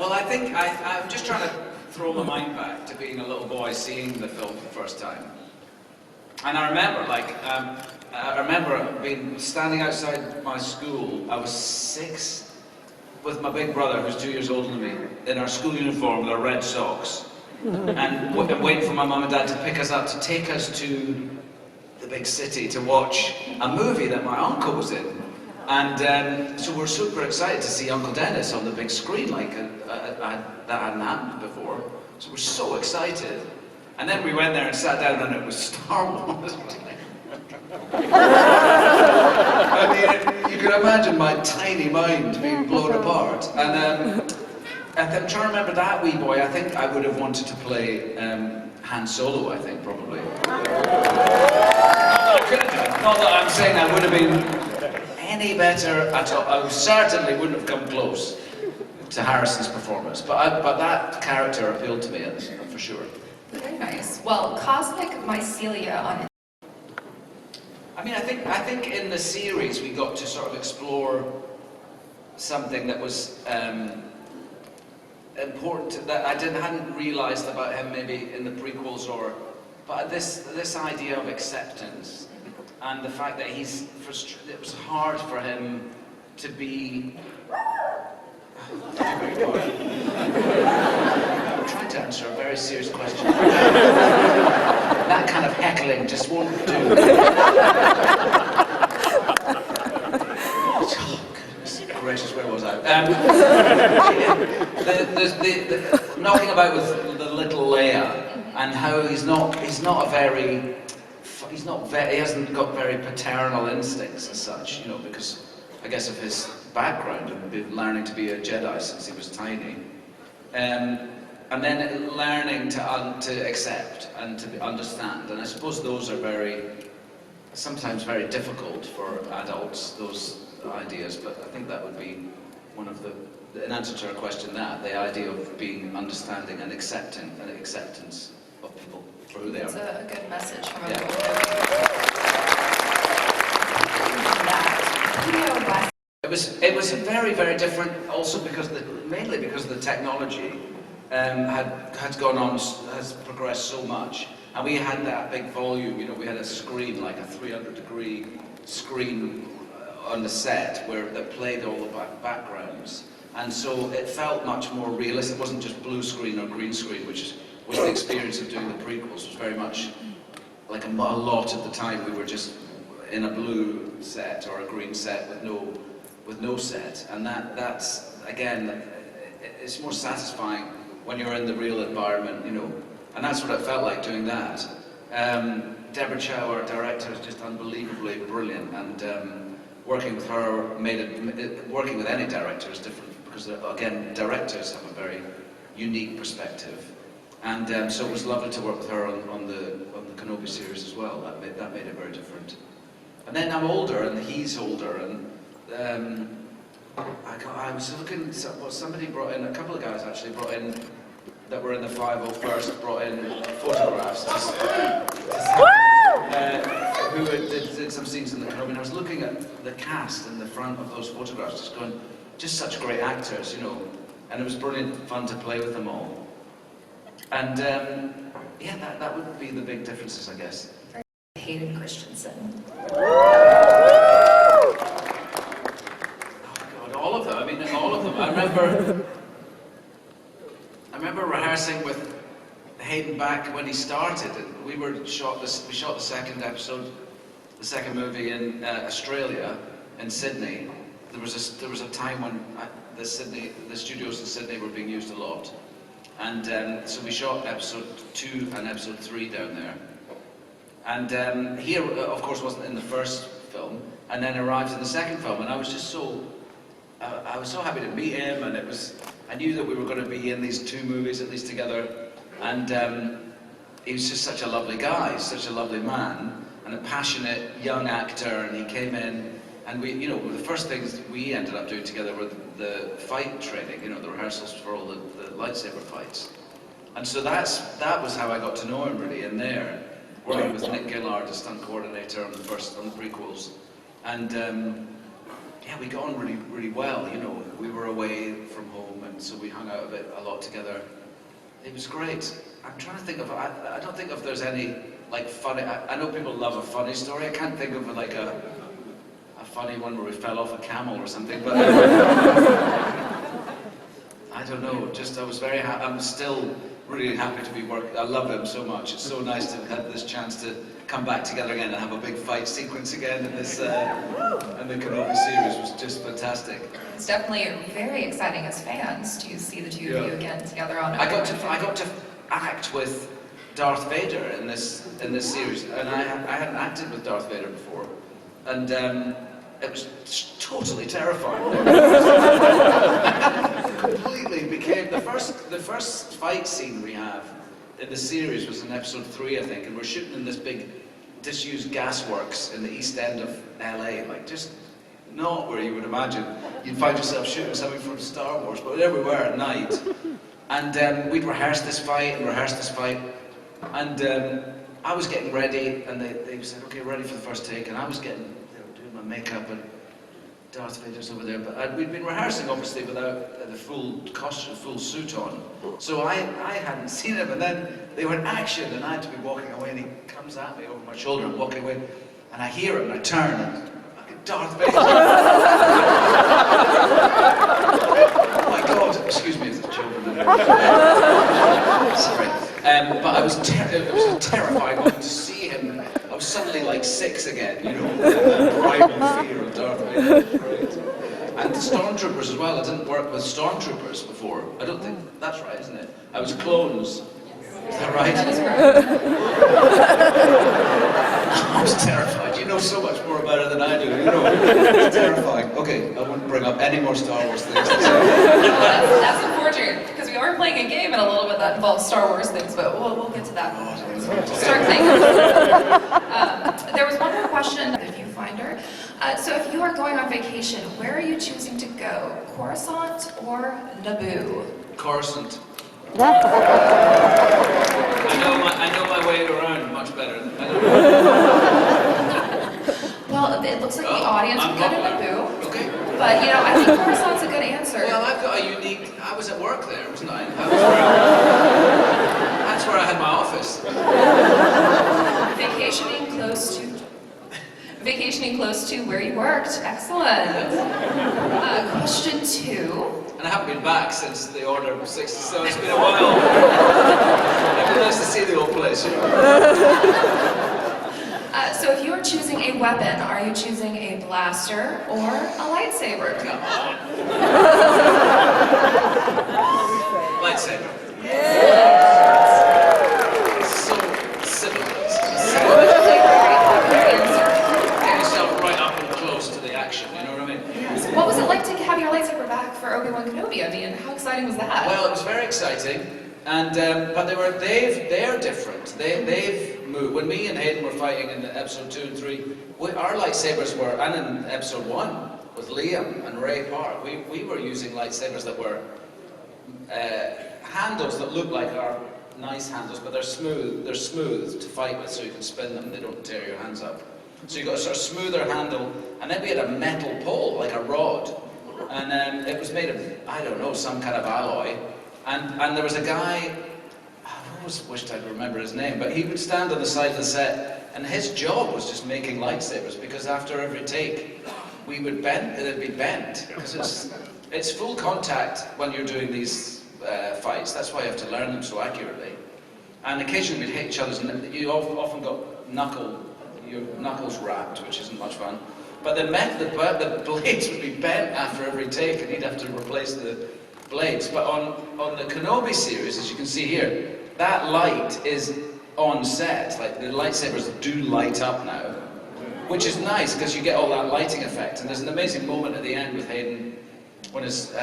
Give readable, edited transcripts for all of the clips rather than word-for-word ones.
Well, I think I'm just trying to throw my mind back to being a little boy seeing the film for the first time. And I remember, being standing outside my school. I was 6, with my big brother, who's 2 years older than me, in our school uniform with our red socks, and waiting for my mum and dad to pick us up to take us to the big city to watch a movie that my uncle was in. And so we're super excited to see Uncle Dennis on the big screen, that hadn't happened before. So we're so excited. And then we went there and sat down and it was Star Wars. I mean, you can imagine my tiny mind being blown apart. And I'm trying to remember that wee boy. I think I would have wanted to play Han Solo, I think, probably. Not that I'm saying I would have been any better at all. I certainly wouldn't have come close to Harrison's performance, but that character appealed to me, for sure. Very nice. Well, cosmic mycelia on. I mean, I think in the series we got to sort of explore something that was important that I hadn't realised about him maybe in the prequels, but this idea of acceptance. And the fact that it was hard for him to be... I'm trying to answer a very serious question. That kind of heckling just won't do. Oh, goodness gracious, where was I? The knocking about with the little Leia, and how he hasn't got very paternal instincts as such, because I guess of his background and been learning to be a Jedi since he was tiny, and then learning to accept and to understand. And I suppose those are sometimes very difficult for adults, those ideas. But I think that would be one of in answer to our question, the idea of being understanding and accepting and acceptance of people for who they are. It's a good message from yeah. It was very, very different. Also mainly because the technology has progressed so much, and we had that big volume. We had a screen, like a 300-degree screen on the set that played all the backgrounds, and so it felt much more realistic. It wasn't just blue screen or green screen, which was the experience of doing the prequels. Was very much like a lot of the time we were just in a blue set or a green set with no set, and that's again, it's more satisfying when you're in the real environment, and that's what it felt like doing that. Deborah Chow, our director, is just unbelievably brilliant, and working with her working with any director is different because again, directors have a very unique perspective, and so it was lovely to work with her on the Kenobi series as well. That made it very different. And then I'm older, and he's older, and I was looking. Somebody brought in, a couple of guys actually brought in that were in the 501st, brought in photographs. Who did some scenes in the Kenobi, and I was looking at the cast in the front of those photographs, just going, just such great actors, and it was brilliant fun to play with them all. And yeah, that would be the big differences, I guess. Hayden Christensen. Oh God, all of them. I mean, all of them. I remember rehearsing with Hayden back when he started, and we shot the second episode, the second movie in Australia, in Sydney. There was a time when the studios in Sydney were being used a lot, and so we shot episode 2 and episode 3 down there. And he, of course, wasn't in the first film, and then arrived in the second film, and I was just so happy to meet him, and I knew that we were going to be in these 2 movies at least together, and he was just such a lovely guy, such a lovely man, and a passionate young actor, and he came in, and the first things we ended up doing together were the fight training, the rehearsals for all the lightsaber fights, and so that was how I got to know him really in there. Working with Nick Gillard, the stunt coordinator on the prequels, and yeah, we got on really, really well. You know, we were away from home, and so we hung out a lot together. It was great. I'm trying to think of. I don't think if there's any like funny. I know people love a funny story. I can't think of like a funny one where we fell off a camel or something. But I don't know. Just I was very happy. I'm still really happy to be working. I love him so much. It's so nice to have this chance to come back together again and have a big fight sequence again in this. And the Kenobi series was just fantastic. It's definitely very exciting as fans to see the two of you again together on. I got to act with Darth Vader in this series, and I hadn't acted with Darth Vader before, and it was totally terrifying. Completely became the first fight scene we have in the series was in episode 3, I think, and we're shooting in this big disused gasworks in the east end of LA, like just not where you would imagine you'd find yourself shooting something from Star Wars, but there we were at night, and we'd rehearsed this fight, and I was getting ready, and they said, okay, ready for the first take, and I was doing my makeup, and Darth Vader's over there, but we'd been rehearsing obviously without the full costume, full suit on, so I hadn't seen him, and then they went action, and I had to be walking away, and he comes at me over my shoulder, I'm walking away, and I hear him, and I turn, and Darth Vader. Oh my God! Excuse me, the children. Sorry, but it was a terrifying moment to see him. I was suddenly like 6 again, you know, the primal fear of Darth Vader. It was great. And the stormtroopers as well. I didn't work with stormtroopers before. I don't think that's right, isn't it? I was clones. Is that right? That is correct. I was terrified. You know so much more about it than I do. You know, it's terrifying. Okay, I won't bring up any more Star Wars things. That's unfortunate because we are playing a game and a little bit that involves Star Wars things, but we'll get to that. Start thinking. There was one more question. The viewfinder. So if you are going on vacation, where are you choosing to go? Coruscant or Naboo? Coruscant. I know my way around much better. Well, it looks like the audience would go to Naboo. Okay. But, you know, I think Coruscant's a good answer. Well, I've got a unique... I was at work there, wasn't I? That's where I had my office. Vacationing close to where you worked. Excellent. Question 2. And I haven't been back since the Order of 60, so it's been a while. It'd be nice to see the old place, you know. So if you are choosing a weapon, are you choosing a blaster or a lightsaber? Lightsaber. So civilized. Get yourself right up and close to the action, you know what I mean? Yes. What was it like to have your lightsaber back for Obi-Wan Kenobi? I mean, how exciting was that? Well, it was very exciting, and but they're different. They've moved. When me and Hayden were fighting in episode 2 and 3, our lightsabers were, and in episode 1 with Liam and Ray Park, we were using lightsabers that were handles that look like our nice handles, but they're smooth. They're smooth to fight with, so you can spin them. They don't tear your hands up. So you got a sort of smoother handle, and then we had a metal pole, like a rod, and it was made of, I don't know, some kind of alloy. And there was a guy, I always wished I'd remember his name, but he would stand on the side of the set, and his job was just making lightsabers, because after every take, we would bend, it'd be bent, because it's full contact when you're doing these fights. That's why you have to learn them so accurately. And occasionally we'd hit each other's, you often got your knuckles wrapped, which isn't much fun. But the blades would be bent after every take, and he'd have to replace the blades. But on the Kenobi series, as you can see here, that light is on set. Like the lightsabers do light up now, which is nice because you get all that lighting effect. And there's an amazing moment at the end with Hayden when his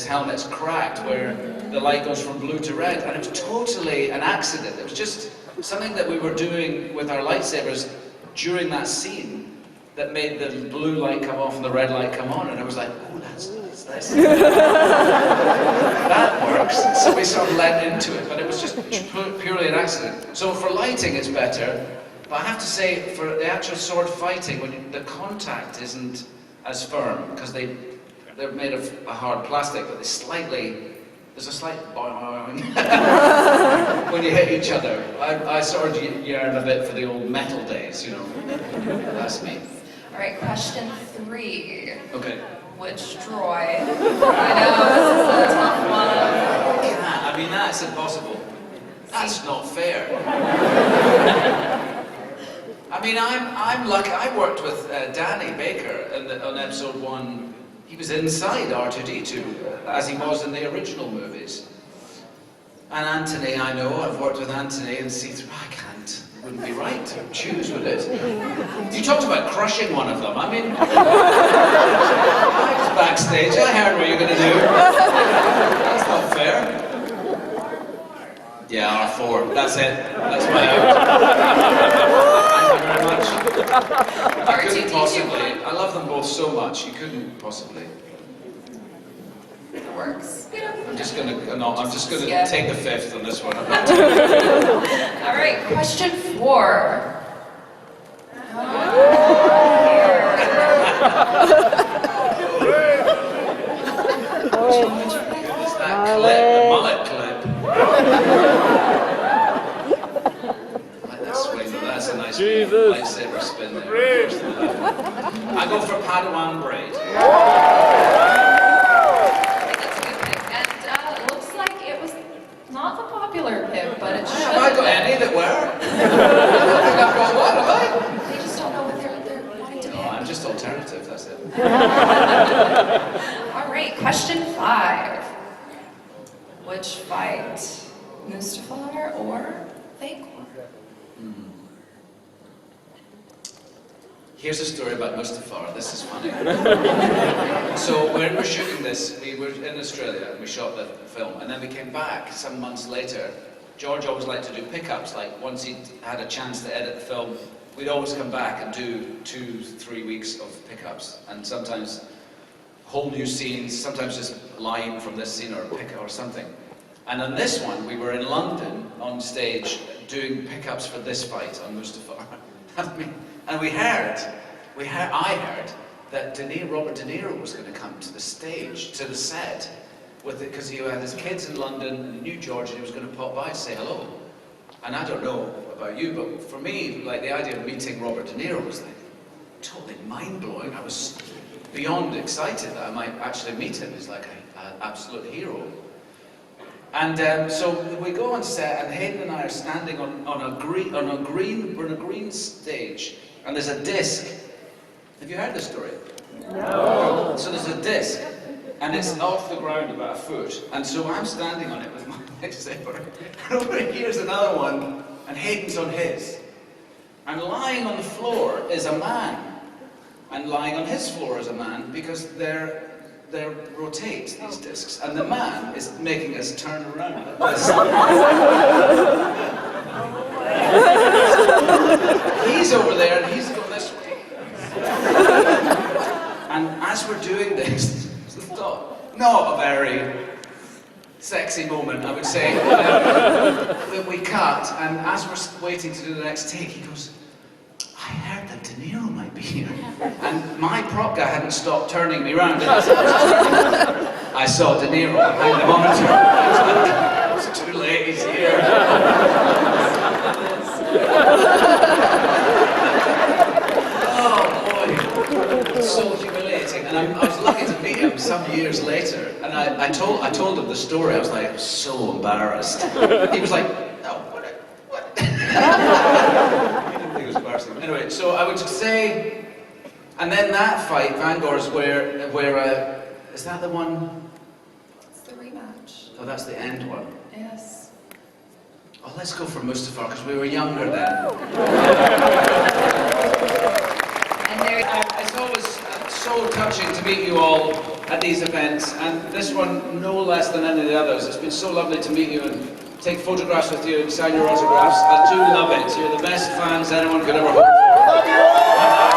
helmet's cracked, where the light goes from blue to red, and it was totally an accident. It was just something that we were doing with our lightsabers during that scene that made the blue light come off and the red light come on, and I was like, oh, that's nice. That works. So we sort of led into it, but it was just purely an accident. So for lighting, it's better. But I have to say, for the actual sword fighting, when the contact isn't as firm, because they're made of a hard plastic, but there's a slight boing when you hit each other. I sort of yearn a bit for the old metal days, you know. That's me. All right, question 3. Okay. Which droid? I know, this is a tough one. Yeah, I mean, that's impossible. That's not fair. I mean, I'm lucky. I worked with Danny Baker on episode 1. He was inside R2-D2, as he was in the original movies. And Anthony, I know, I've worked with Anthony and C3. I can't. It wouldn't be right to choose, would it? You talked about crushing one of them. I mean, I was backstage. I heard what you're going to do. That's not fair. Yeah, R4. That's it. That's my out. Thank you very much. I couldn't possibly. I love them both so much. You couldn't possibly. It works. I'm just gonna take the 5th on this one. All right, question 4. It's that clip, the mullet clip. Like that swing, that's a nice lightsaber spin there. I go for Padawan braid. Not the popular pick, but it should. Have I got any that were? I think I've got one, have I? They just don't know what they're wanting to pick. No, I'm just alternative, that's it. All right, question 5. Which fight? Mustafar or Vader? Here's a story about Mustafar. This is funny. So when we're shooting this, we were in Australia and we shot the film, and then we came back some months later. George always liked to do pickups, like once he'd had a chance to edit the film, we'd always come back and do 2-3 weeks of pickups, and sometimes whole new scenes, sometimes just a line from this scene or a pick or something. And on this one, we were in London on stage doing pickups for this fight on Mustafar. And I heard that Robert De Niro was going to come to the stage, to the set, because he had his kids in London and he knew George and he was going to pop by and say hello. And I don't know about you, but for me, like the idea of meeting Robert De Niro was like totally mind-blowing. I was beyond excited that I might actually meet him. He's like an absolute hero. And so we go on set, and Hayden and I are standing on a green stage, and there's a disc. Have you heard this story? No. So there's a disc, and it's off the ground about a foot, and so I'm standing on it with my lightsaber. And over here's another one, and Hayden's on his. And lying on the floor is a man, and lying on his floor is a man, because they rotate, these discs, and the man is making us turn around. He's over there and he's going this way. And as we're doing this, not a very sexy moment, I would say. We cut, and as we're waiting to do the next take, he goes, I heard that De Niro might be here. And my prop guy hadn't stopped turning me around. And I saw De Niro behind the monitor. It's too late, he's here. Oh boy, it's so humiliating. And I was lucky to meet him some years later. And I told him the story. I was like, I'm so embarrassed. He was like, no, what? Anyway, so I would say, and then that fight, Vanguard's where is that the one? It's the rematch. Oh, that's the end one. Yes. Oh, let's go for Mustafar, because we were younger then. And there It's always so touching to meet you all at these events, and this one no less than any of the others. It's been so lovely to meet you and take photographs with you and sign your autographs. I do love it. You're the best fans anyone could ever hope for.